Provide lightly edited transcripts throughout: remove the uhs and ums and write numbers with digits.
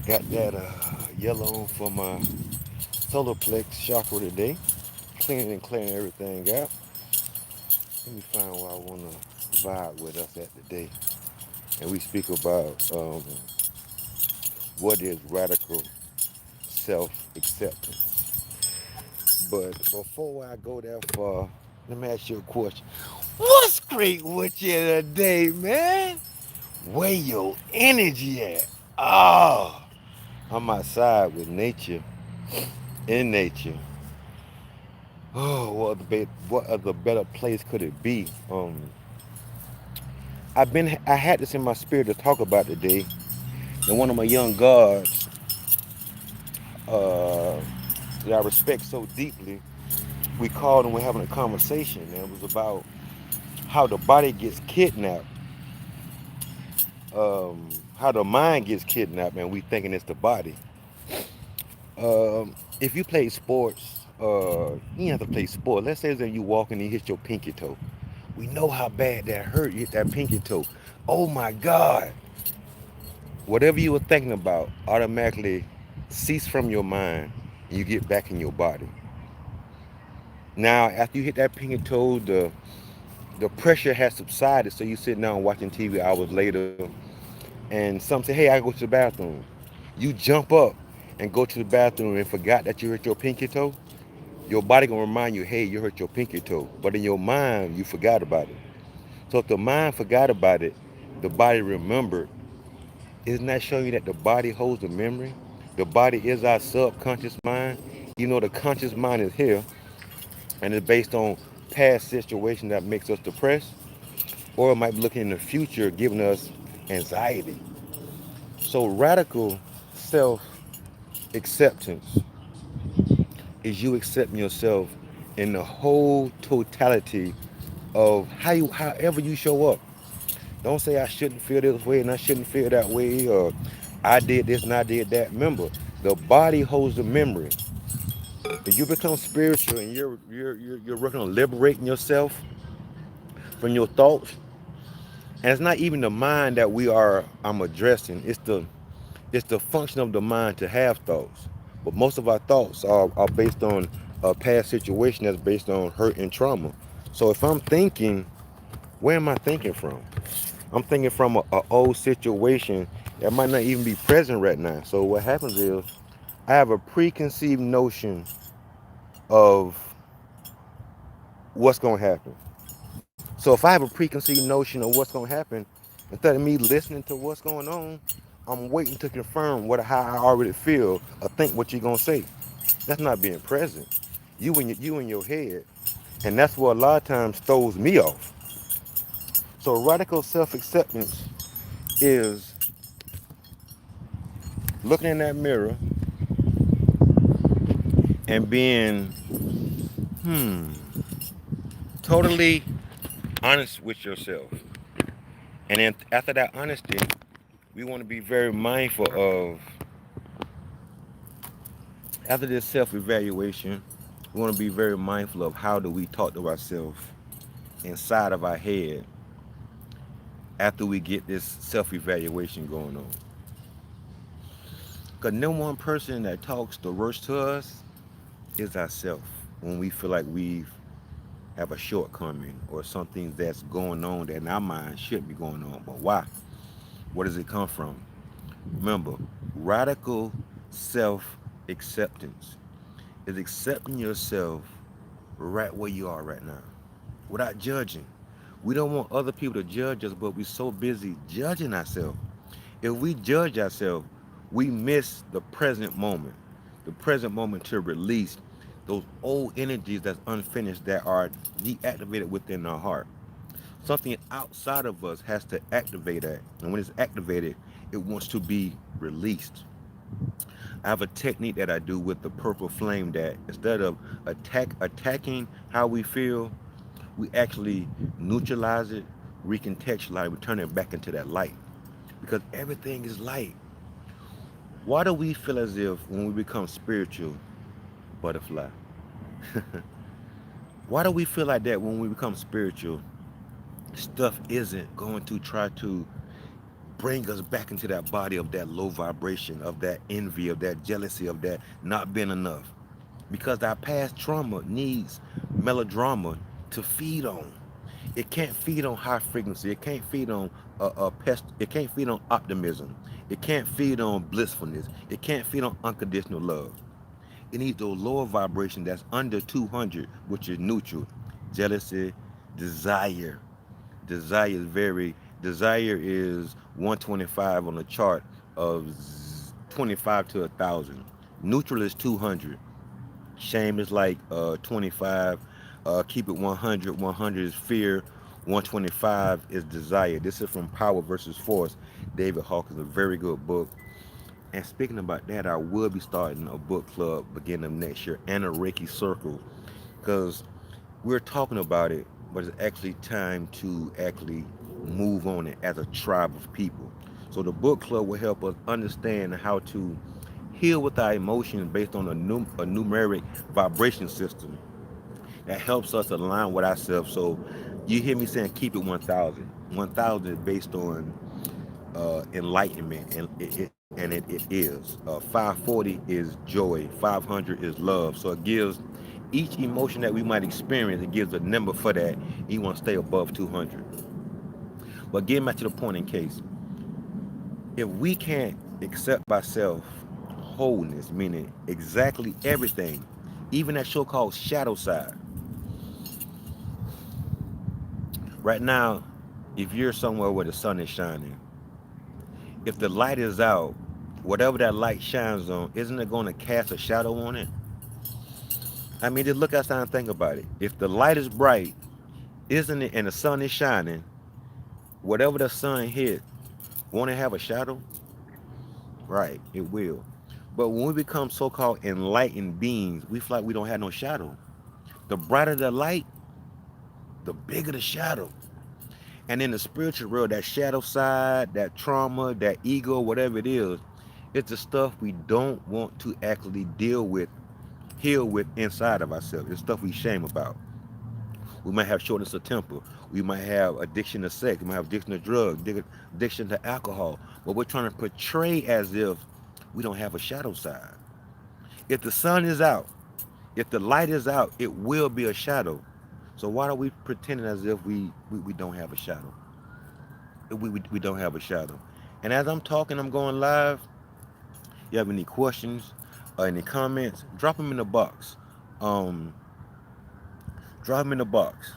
Got that yellow on for my solar plex chakra today. Cleaning and clearing everything out. Let me find what I want to vibe with us at today. And we speak about what is radical self-acceptance. But before I go that far, let me ask you a question. What's great with you today, man? Where your energy at? Oh, I'm outside with nature, in nature. Oh, what other better place could it be? I had this in my spirit to talk about today, and one of my young gods uh, that I respect so deeply, we called and we're having a conversation, and it was about how the body gets kidnapped, how the mind gets kidnapped, and we thinking it's the body. If you play sports, you have to play sport. Let's say that you walk and you hit your pinky toe. We know how bad that hurt. You hit that pinky toe. Oh my God. Whatever you were thinking about automatically cease from your mind and you get back in your body. Now, after you hit that pinky toe, the pressure has subsided. So you sit down watching TV hours later, and some say, "Hey, I go to the bathroom." You jump up and go to the bathroom and forgot that you hurt your pinky toe. Your body gonna remind you, "Hey, you hurt your pinky toe," but in your mind, you forgot about it. So if the mind forgot about it, the body remembered. Isn't that showing you that the body holds the memory? The body is our subconscious mind. You know, the conscious mind is here and it's based on past situations that makes us depressed, or it might be looking in the future, giving us anxiety. So radical self acceptance is you accepting yourself in the whole totality of however you show up. Don't say I shouldn't feel this way and I shouldn't feel that way, or I did this and I did that. Remember, the body holds the memory. If you become spiritual and you're working on liberating yourself from your thoughts, and it's not even the mind that I'm addressing. It's the function of the mind to have thoughts. But most of our thoughts are based on a past situation that's based on hurt and trauma. So if I'm thinking, where am I thinking from? I'm thinking from a old situation that might not even be present right now. So what happens is I have a preconceived notion of what's going to happen. So if I have a preconceived notion of what's going to happen, instead of me listening to what's going on, I'm waiting to confirm how I already feel or think what you're going to say. That's not being present. You in your head, and that's what a lot of times throws me off. So radical self-acceptance is looking in that mirror and being totally honest with yourself. And then after that honesty, we want to be very mindful of, after this self-evaluation, we want to be very mindful of how do we talk to ourselves inside of our head after we get this self-evaluation going on. Because no one person that talks the worst to us is ourselves when we feel like we have a shortcoming or something that's going on that in our mind shouldn't be going on. But why? Where does it come from? Remember, radical self acceptance is accepting yourself right where you are right now without judging. We don't want other people to judge us, but we're so busy judging ourselves. If we judge ourselves, we miss the present moment to release those old energies that's unfinished that are deactivated within our heart. Something outside of us has to activate that. And when it's activated, it wants to be released. I have a technique that I do with the purple flame that instead of attacking how we feel, we actually neutralize it, recontextualize, we turn it back into that light. Because everything is light. Why do we feel as if when we become spiritual, butterfly? Why do we feel like that when we become spiritual, stuff isn't going to try to bring us back into that body of that low vibration, of that envy, of that jealousy, of that not being enough. Because our past trauma needs melodrama to feed on. It can't feed on high frequency. It can't feed on it can't feed on optimism. It can't feed on blissfulness. It can't feed on unconditional love. It needs those lower vibration that's under 200, which is neutral. Jealousy, desire. Desire is very desire is 125 on the chart of 25 to 1,000. Neutral is 200. Shame is like 25. Keep it 100. 100 is fear. 125 is desire. This is from Power versus Force. David Hawkins, a very good book. And speaking about that, I will be starting a book club beginning of next year and a Reiki circle because we're talking about it, but it's actually time to actually move on it as a tribe of people. So the book club will help us understand how to heal with our emotions based on a numeric vibration system that helps us align with ourselves. So you hear me saying keep it 1,000. 1,000 is based on enlightenment, and it is. 540 is joy. 500 is love. So it gives each emotion that we might experience. It gives a number for that. You want to stay above 200. But getting back to the point in case, if we can't accept ourselves wholeness, meaning exactly everything, even that so called shadow side. Right now, if you're somewhere where the sun is shining, if the light is out, whatever that light shines on, isn't it going to cast a shadow on it? I mean, just look outside and think about it. If the light is bright, isn't it, and the sun is shining, whatever the sun hit, won't it have a shadow? Right, it will. But when we become so-called enlightened beings, we feel like we don't have no shadow. The brighter the light, the bigger the shadow. And in the spiritual world, that shadow side, that trauma, that ego, whatever it is, it's the stuff we don't want to actually deal with, heal with inside of ourselves. It's stuff we shame about. We might have shortness of temper. We might have addiction to sex. We might have addiction to drugs, addiction to alcohol. But we're trying to portray as if we don't have a shadow side. If the sun is out, if the light is out, it will be a shadow. So why are we pretending as if we don't have a shadow? We don't have a shadow. And as I'm talking, I'm going live. You have any questions or any comments? Drop them in the box. Um, drop them in the box.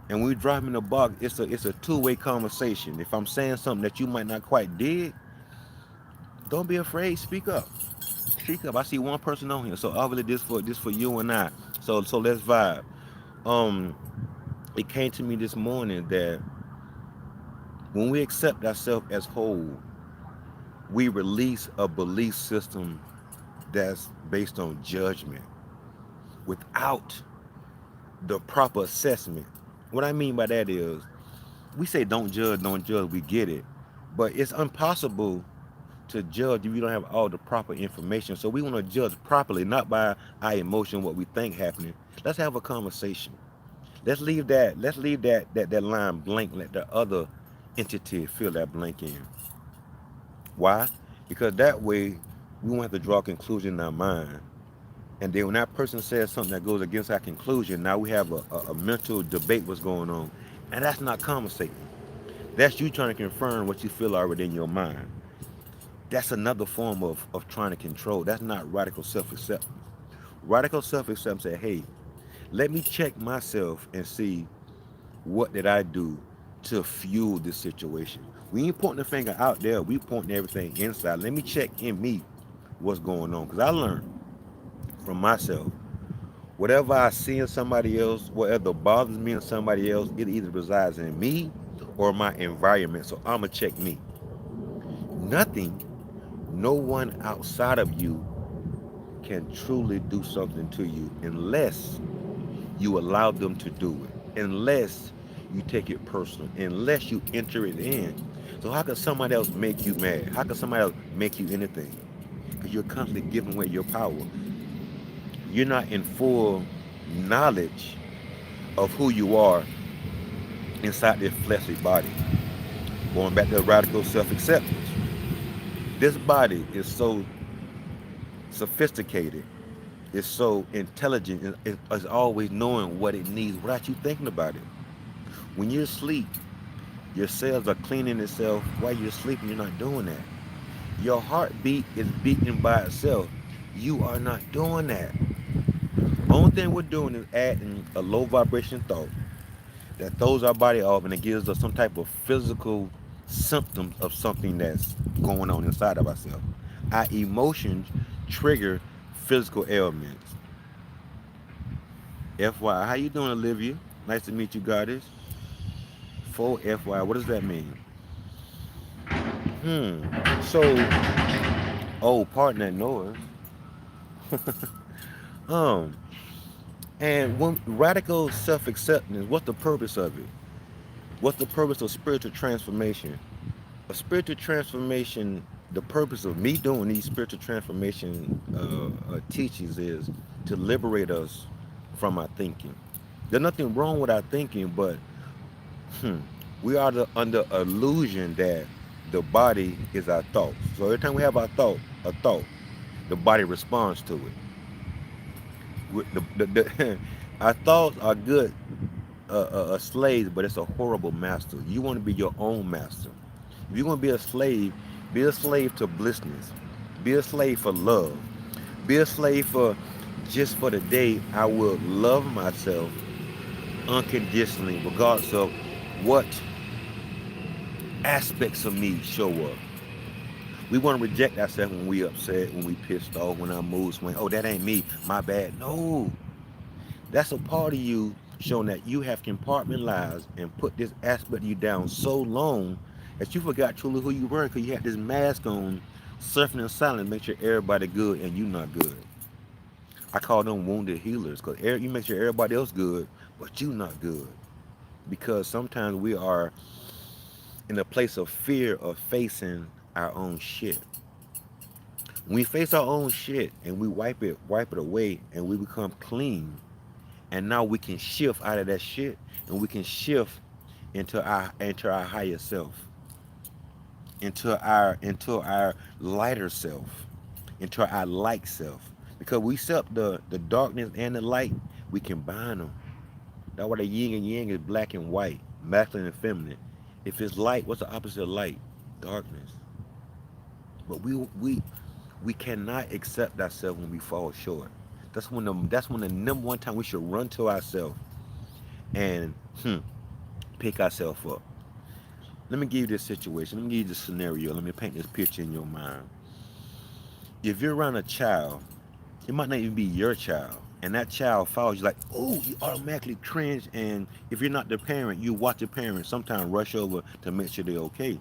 And when we drop them in the box, it's a two-way conversation. If I'm saying something that you might not quite dig, don't be afraid. Speak up. Speak up. I see one person on here, so obviously this for you and I. So let's vibe. Um, it came to me this morning that when we accept ourselves as whole, we release a belief system that's based on judgment without the proper assessment. What I mean by that is, we say don't judge, we get it. But it's impossible to judge if you don't have all the proper information. So we want to judge properly, not by our emotion, what we think happening. Let's have a conversation. Let's leave that line blank, let the other entity fill that blank in. Why? Because that way we won't have to draw a conclusion in our mind. And then when that person says something that goes against our conclusion, now we have a mental debate what's going on. And that's not conversating. That's you trying to confirm what you feel already in your mind. That's another form of trying to control. That's not radical self-acceptance. Radical self-acceptance say, hey, let me check myself and see what did I do to fuel this situation. We ain't pointing the finger out there. We pointing everything inside. Let me check in me what's going on. Because I learned from myself, whatever I see in somebody else, whatever bothers me in somebody else, it either resides in me or my environment. So I'ma check me. Nothing, no one outside of you can truly do something to you unless you allow them to do it, unless you take it personal, unless you enter it in. So how can somebody else make you mad? How can somebody else make you anything? Because you're constantly giving away your power. You're not in full knowledge of who you are inside this fleshly body. Going back to radical self-acceptance. This body is so sophisticated, it's so intelligent, it's always knowing what it needs without you thinking about it. When you're asleep, your cells are cleaning itself while you're sleeping. You're not doing that. Your heartbeat is beating by itself. You are not doing that. Only thing we're doing is adding a low vibration thought that throws our body off and it gives us some type of physical symptoms of something that's going on inside of ourselves. Our emotions trigger physical ailments. FY, how you doing, Olivia? Nice to meet you, goddess. Full FY, what does that mean? So, oh, partner noise. Um, and when radical self-acceptance, what's the purpose of it? What's the purpose of spiritual transformation? A spiritual transformation, the purpose of me doing these spiritual transformation teachings is to liberate us from our thinking. There's nothing wrong with our thinking, but we are under illusion that the body is our thoughts. So every time we have a thought, the body responds to it. Our thoughts are good slaves, but it's a horrible master. You want to be your own master. If you're going to be a slave to blissness. Be a slave for love. Be a slave for just for the day I will love myself unconditionally, regardless of what aspects of me show up. We want to reject ourselves when we upset, when we pissed off, when our mood swing. Oh, that ain't me. My bad. No. That's a part of you showing that you have compartmentalized and put this aspect of you down so long that you forgot truly who you were because you had this mask on, surfing in silence, make sure everybody good and you not good. I call them wounded healers because you make sure everybody else good, but you not good. Because sometimes we are in a place of fear of facing our own shit. When we face our own shit and we wipe it away and we become clean, and now we can shift out of that shit and we can shift into our higher self, into our lighter self, into our light self. Because we accept the darkness and the light, we combine them. That's why the yin and yang is black and white, masculine and feminine. If it's light, what's the opposite of light? Darkness. But we cannot accept ourselves when we fall short. That's when the number one time we should run to ourselves and pick ourselves up. Let me give you this situation. Let me give you this scenario. Let me paint this picture in your mind. If you're around a child, it might not even be your child, and that child falls, you're like, oh, you automatically cringe. And if you're not the parent, you watch the parent sometimes rush over to make sure they're okay.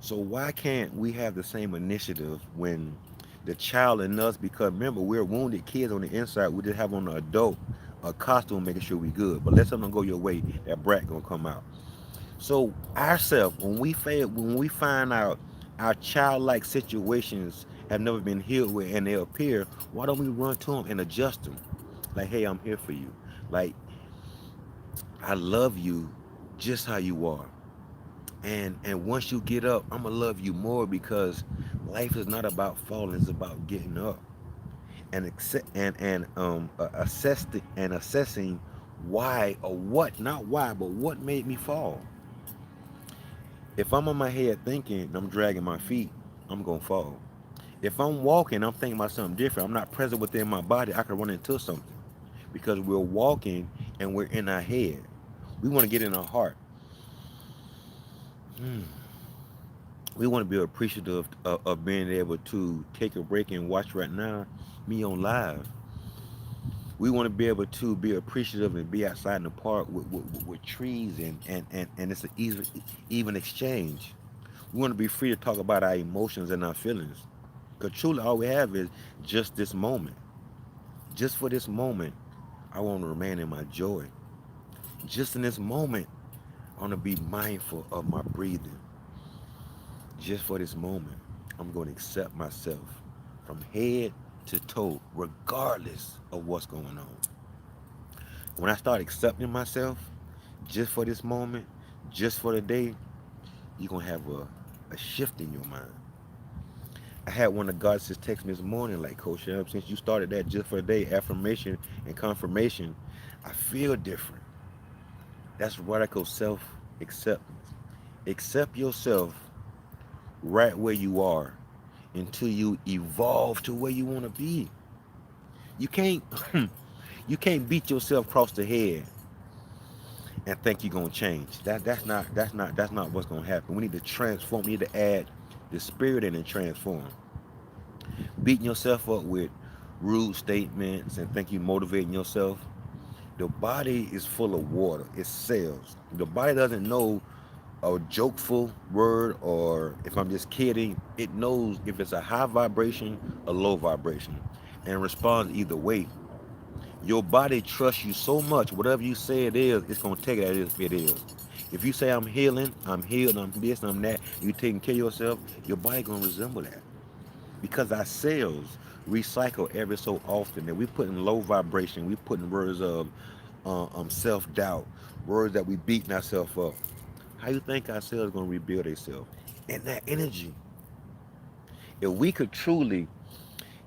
So why can't we have the same initiative when the child in us? Because remember, we're wounded kids on the inside. We just have on the adult a costume making sure we good. But let something go your way, that brat gonna come out. So ourselves, when we fail, when we find out our childlike situations have never been healed with and they appear, why don't we run to them and adjust them? Like, hey, I'm here for you. Like, I love you just how you are. And once you get up, I'm gonna love you more because life is not about falling, it's about getting up and accept and assessing why or what, not why, but what made me fall. If I'm on my head thinking and I'm dragging my feet, I'm gonna fall. If I'm walking, I'm thinking about something different. I'm not present within my body. I could run into something because we're walking and we're in our head. We want to get in our heart. We want to be appreciative of being able to take a break and watch right now me on live. We want to be able to be appreciative and be outside in the park with trees and it's an even exchange. We want to be free to talk about our emotions and our feelings. Because truly all we have is just this moment. Just for this moment, I want to remain in my joy. Just in this moment, I want to be mindful of my breathing. Just for this moment, I'm going to accept myself from head to toe, regardless of what's going on. When I start accepting myself just for this moment, just for the day, you're gonna have a shift in your mind. I had one of God just text me this morning, like, Coach Shep, since you started that just for the day, affirmation and confirmation, I feel different. That's radical self acceptance. Accept yourself right where you are until you evolve to where you want to be. You can't you can't beat yourself across the head and think you're gonna change. That's not what's gonna happen. We need to transform. We need to add the spirit in and transform. Beating yourself up with rude statements and think you motivating yourself. The body is full of water. It's cells. The body doesn't know a jokeful word or if I'm just kidding. It knows if it's a high vibration, a low vibration, and responds either way. Your body trusts you so much. Whatever you say it is, it's gonna take it as it is. If you say I'm healing, I'm healed, I'm this, I'm that, you taking care of yourself, your body gonna resemble that. Because our cells recycle every so often. And we put in low vibration, we put in words of self-doubt, words that we beating ourselves up. How you think our cells gonna rebuild themselves? And that energy. If we could truly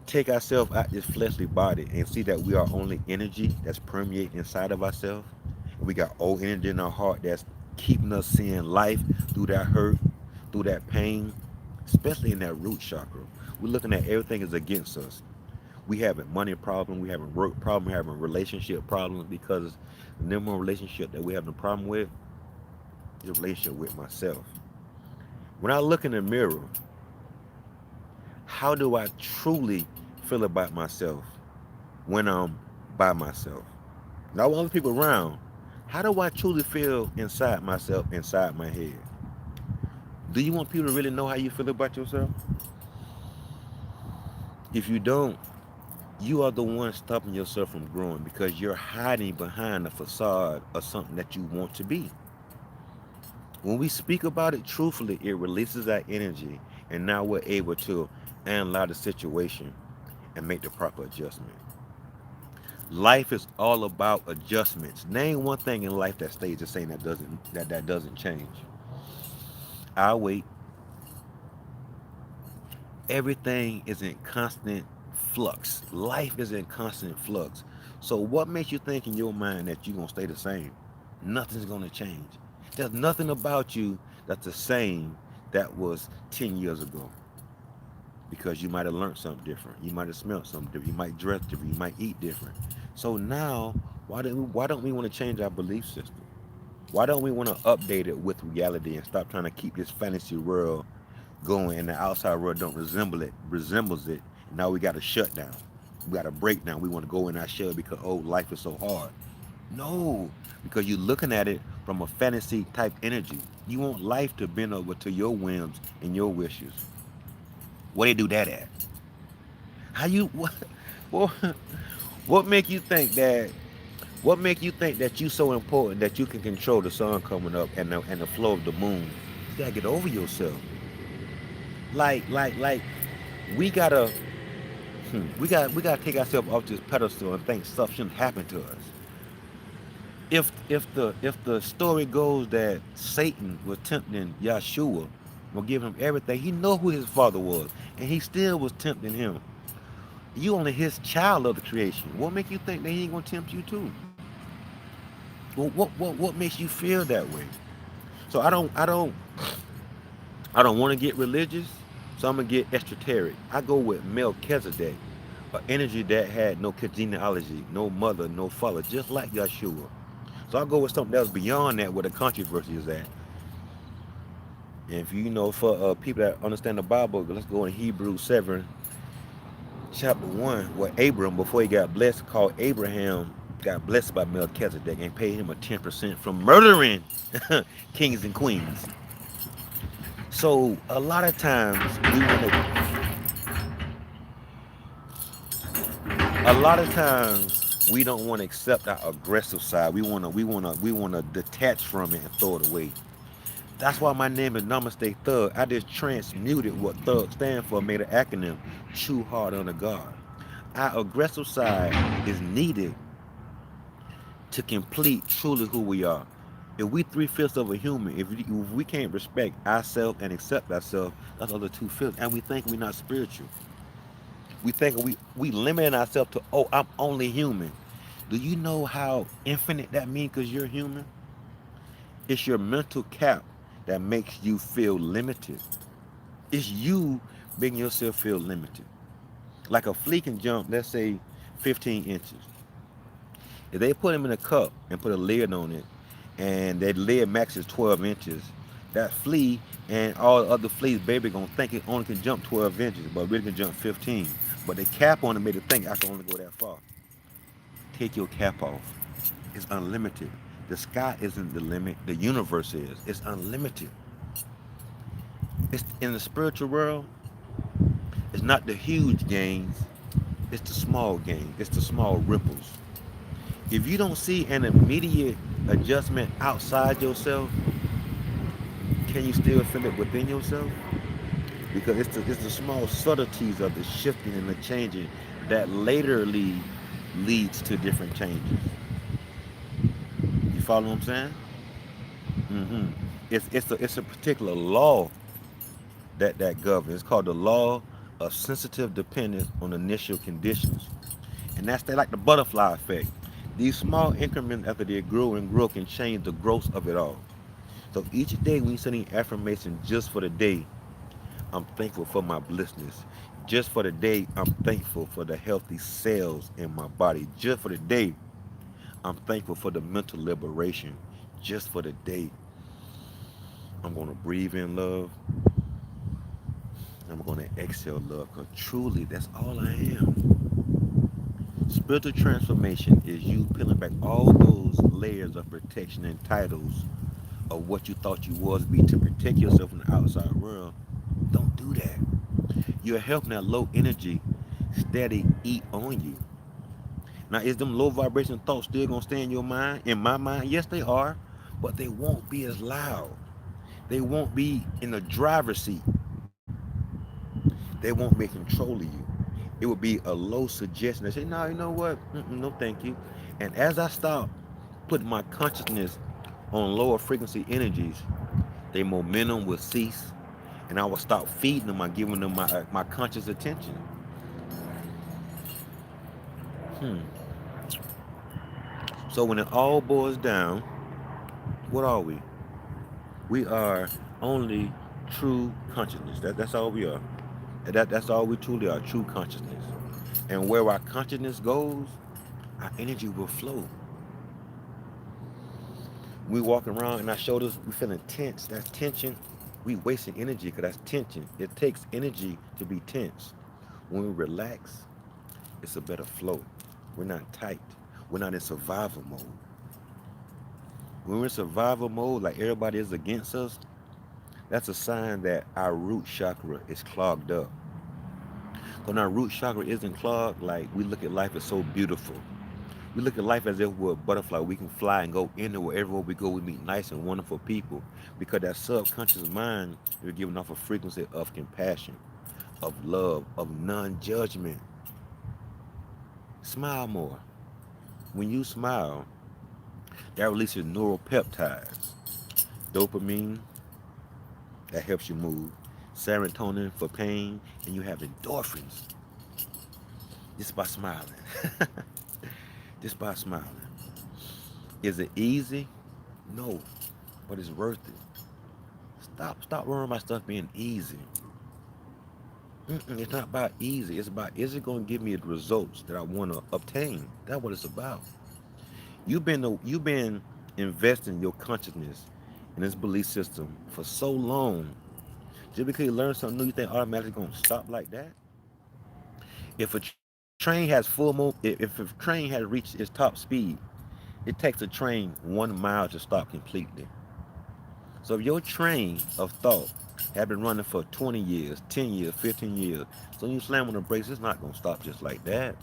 take ourselves out this fleshly body and see that we are only energy that's permeating inside of ourselves, and we got old energy in our heart that's keeping us seeing life through that hurt, through that pain, especially in that root chakra. We're looking at everything is against us. We having money problem, we having work problem, we having relationship problems because the number one relationship that we having a problem with is a relationship with myself. When I look in the mirror, how do I truly feel about myself when I'm by myself? Not with other people around. How do I truly feel inside myself, inside my head? Do you want people to really know how you feel about yourself? If you don't, you are the one stopping yourself from growing because you're hiding behind the facade of something that you want to be. When we speak about it truthfully, it releases our energy, and now we're able to analyze the situation and make the proper adjustment. Life is all about adjustments. Name one thing in life that stays the same that doesn't change. Our weight, everything is in constant flux. Life is in constant flux. So what makes you think in your mind that you're gonna stay the same? Nothing's gonna change. There's nothing about you that's the same that was 10 years ago. Because you might have learned something different. You might have smelled something different. You might dress different. You might eat different. So now, why don't we want to change our belief system? Why don't we want to update it with reality and stop trying to keep this fantasy world going and the outside world don't resembles it. And now we got to shut down. We got to break down. We want to go in our shell because life is so hard. No, because you're looking at it from a fantasy type energy. You want life to bend over to your whims and your wishes. Where they do that at? How you what what make you think that what make you think that you so important that you can control the sun coming up and the flow of the moon? You gotta get over yourself. Like we gotta we gotta take ourselves off this pedestal and think stuff shouldn't happen to us. If the story goes that Satan was tempting Yahshua, will give him everything, he know who his father was, and he still was tempting him. You only his child of the creation. What make you think that he ain't gonna tempt you too? What makes you feel that way? So I don't want to get religious, so I'm gonna get esoteric. I go with Melchizedek, an energy that had no genealogy, no mother, no father, just like Yeshua. So I go with something that's beyond that, where the controversy is at. And if you know, for people that understand the Bible, let's go in Hebrews 7, chapter 1, where Abram, before he got blessed, called Abraham, got blessed by Melchizedek and paid him a 10% from murdering kings and queens. So a lot of times we don't want to accept our aggressive side. We wanna detach from it and throw it away. That's why my name is Namaste Thug. I just transmuted what Thug stand for, made an acronym, True Heart Under God. Our aggressive side is needed to complete truly who we are. If we three-fifths of a human, if we can't respect ourselves and accept ourselves, that's other two-fifths. And we think we're not spiritual. We think we limiting ourselves to, oh, I'm only human. Do you know how infinite that means because you're human? It's your mental cap that makes you feel limited. It's you making yourself feel limited. Like a flea can jump, let's say, 15 inches. If they put him in a cup and put a lid on it, and that lid max is 12 inches, that flea and all the other fleas, baby, gonna think it only can jump 12 inches, but really can jump 15. But the cap on it made it think I can only go that far. Take your cap off. It's unlimited. The sky isn't the limit. The universe is. It's unlimited. It's in the spiritual world. It's not the huge gains. It's the small gains. It's the small ripples. If you don't see an immediate adjustment outside yourself, can you still feel it within yourself? Because it's the small subtleties of the shifting and the changing that laterly leads to different changes. You follow what I'm saying? hmm it's a particular law that governs. It's called the law of sensitive dependence on initial conditions, and that's like the butterfly effect. These small increments after they grow and grow can change the growth of it all. So each day when you're sending affirmation just for the day, I'm thankful for my blissness. Just for the day, I'm thankful for the healthy cells in my body. Just for the day, I'm thankful for the mental liberation. Just for the day, I'm going to breathe in love. I'm going to exhale love because truly that's all I am. Spiritual transformation is you peeling back all those layers of protection and titles of what you thought you was be to protect yourself from the outside world. Don't do that. You're helping that low energy steady eat on you. Now, is them low vibration thoughts still gonna stay in your mind? In my mind, yes, they are, but they won't be as loud. They won't be in the driver's seat. They won't be in control of you. It would be a low suggestion. They say, no, you know what? No, thank you. And as I stop putting my consciousness on lower frequency energies, their momentum will cease, and I will stop feeding them by giving them my conscious attention. Hmm. So when it all boils down, what are we? We are only true consciousness. That's all we are. That's all we truly are, true consciousness. And where our consciousness goes, our energy will flow. We walk around and our shoulders, we feeling tense. That's tension. We wasting energy because that's tension. It takes energy to be tense. When we relax, it's a better flow. We're not tight. We're not in survival mode. When we're in survival mode, like everybody is against us, that's a sign that our root chakra is clogged up. When our root chakra isn't clogged, like we look at life as so beautiful. We look at life as if we're a butterfly. We can fly and go anywhere. Everywhere we go, we meet nice and wonderful people. Because that subconscious mind is giving off a frequency of compassion, of love, of non-judgment. Smile more. When you smile, that releases neuropeptides. Dopamine, that helps you move. Serotonin for pain, and you have endorphins just by smiling. Just by smiling. Is it easy? No, but it's worth it. Stop worrying about stuff being easy. It's not about easy. It's about, is it going to give me the results that I want to obtain? That's what it's about. You've been investing your consciousness in this belief system for so long. Just because you learn something new, you think automatically going to stop like that? If a train has if a train has reached its top speed, it takes a train 1 mile to stop completely. So if your train of thought had been running for 20 years, 10 years, 15 years, so when you slam on the brakes, it's not going to stop just like that.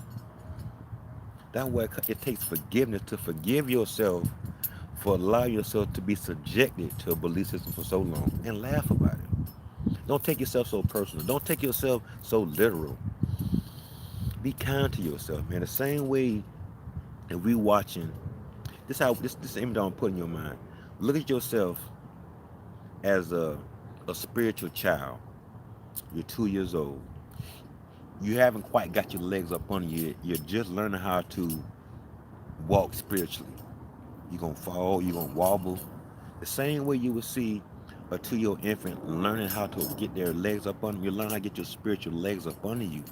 That's why it takes forgiveness to forgive yourself for allowing yourself to be subjected to a belief system for so long and laugh about it. Don't take yourself so personal. Don't take yourself so literal. Be kind to yourself, man. The same way that we watching, this image I'm putting in your mind. Look at yourself as a spiritual child. You're 2 years old. You haven't quite got your legs up under you. You're just learning how to walk spiritually. You're gonna fall, you're gonna wobble. The same way you would see a 2-year-old infant learning how to get their legs up under you, learn how to get your spiritual legs up under you.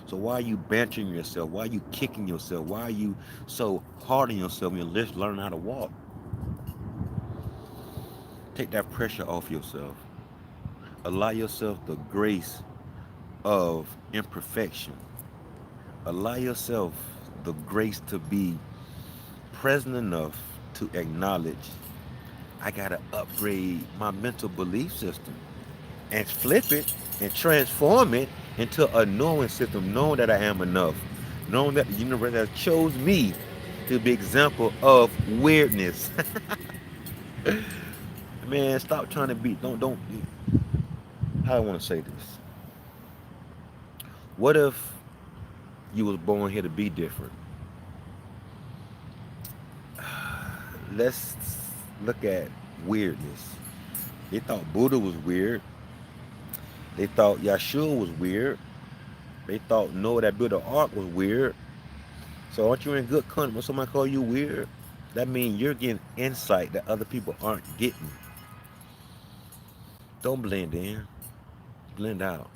So why are you bantering yourself? Why are you kicking yourself? Why are you so hard on yourself when you're just learning how to walk? Take that pressure off yourself. Allow yourself the grace of imperfection. Allow yourself the grace to be present enough to acknowledge I gotta upgrade my mental belief system and flip it and transform it into a knowing system, knowing that I am enough, knowing that the universe has chose me to be example of weirdness. Man, stop trying to be. Don't. How I want to say this? What if you was born here to be different? Let's look at weirdness. They thought Buddha was weird. They thought Yeshua was weird. They thought Noah that built the ark was weird. So aren't you in good company when somebody call you weird? That means you're getting insight that other people aren't getting. Don't blend in, blend out.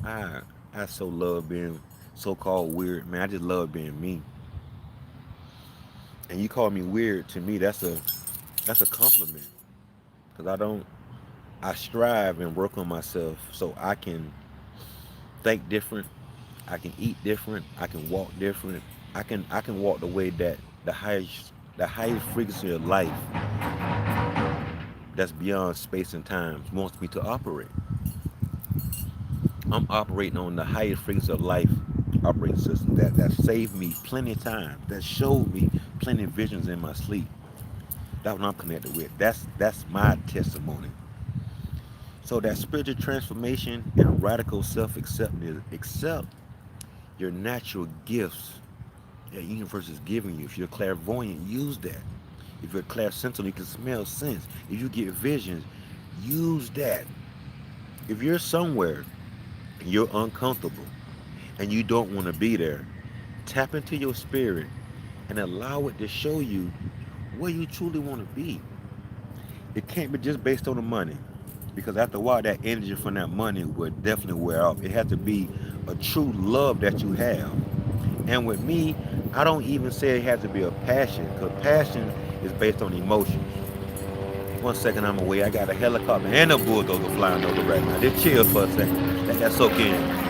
I I so love being so-called weird, man. I just love being me. And you call me weird, to me that's a compliment. Cause I strive and work on myself so I can think different, I can eat different, I can walk different. I can walk the way that the highest frequency of life that's beyond space and time wants me to operate. I'm operating on the highest frequency of life operating system that saved me plenty of time, that showed me plenty of visions in my sleep. That's what I'm connected with. That's my testimony. So that spiritual transformation and radical self-acceptance is accept your natural gifts that the universe is giving you. If you're clairvoyant, use that. If you're clairsensitive, you can smell sense. If you get visions, use that. If you're somewhere and you're uncomfortable and you don't want to be there, tap into your spirit and allow it to show you where you truly want to be. It can't be just based on the money, because after a while, that energy from that money will definitely wear off. It has to be a true love that you have. And with me, I don't even say it has to be a passion, because passion is based on emotions. One second, I'm away. I got a helicopter and a bulldozer flying over right now. Just chill for a second. Let that soak in.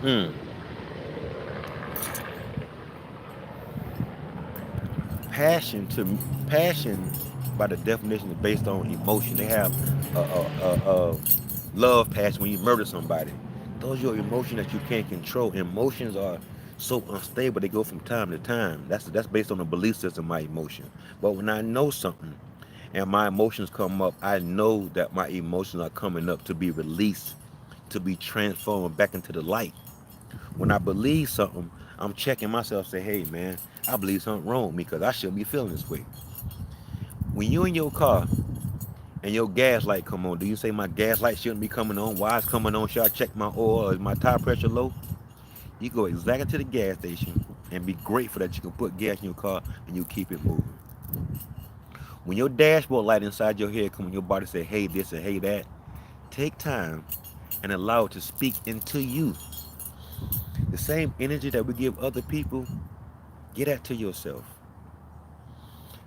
Mm. Passion to passion, by the definition, is based on emotion. They have love passion when you murder somebody. Those are your emotions that you can't control. Emotions are so unstable; they go from time to time. That's based on the belief system. My emotion, but when I know something and my emotions come up, I know that my emotions are coming up to be released, to be transformed back into the light. When I believe something, I'm checking myself. Say, hey man, I believe something wrong with me because I shouldn't be feeling this way. When you in your car and your gas light come on, do you say my gas light shouldn't be coming on? Why it's coming on? Should I check my oil? Is my tire pressure low? You go exactly to the gas station and be grateful that you can put gas in your car and you keep it moving. When your dashboard light inside your head come on, your body say, hey this and hey that, take time and allow it to speak into you. The same energy that we give other people, get that to yourself.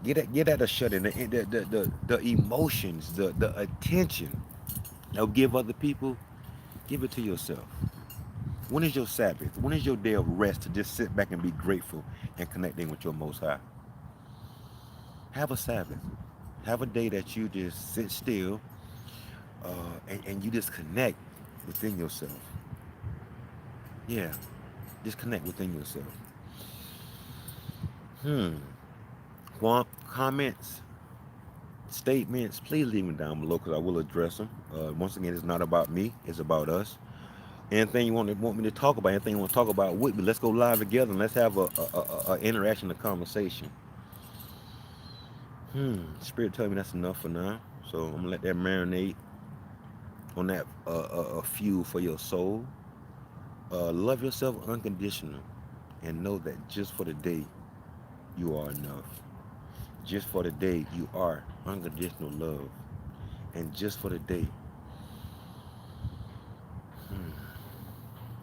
Get that a shut in. The emotions, the attention that we give other people, give it to yourself. When is your Sabbath? When is your day of rest to just sit back and be grateful and connecting with your Most High? Have a Sabbath. Have a day that you just sit still and you just connect within yourself. Yeah, just connect within yourself. Hmm. Want comments, statements? Please leave them down below because I will address them. Once again, it's not about me. It's about us. Anything you want me to talk about, anything you want to talk about with me, let's go live together and let's have a interaction, a conversation. Spirit tell me that's enough for now. So I'm gonna let that marinate on that fuel for your soul. Love yourself unconditional and know that just for the day you are enough. Just for the day you are unconditional love. And just for the day,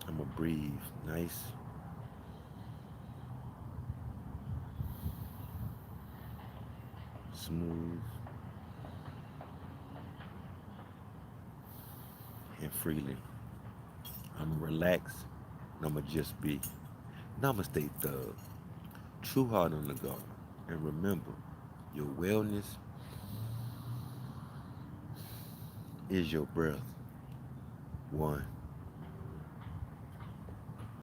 I'm gonna breathe nice, smooth, and freely. I'm gonna relax and I'm gonna just be. Namaste, thug. True heart on the guard. And remember, your wellness is your breath. One.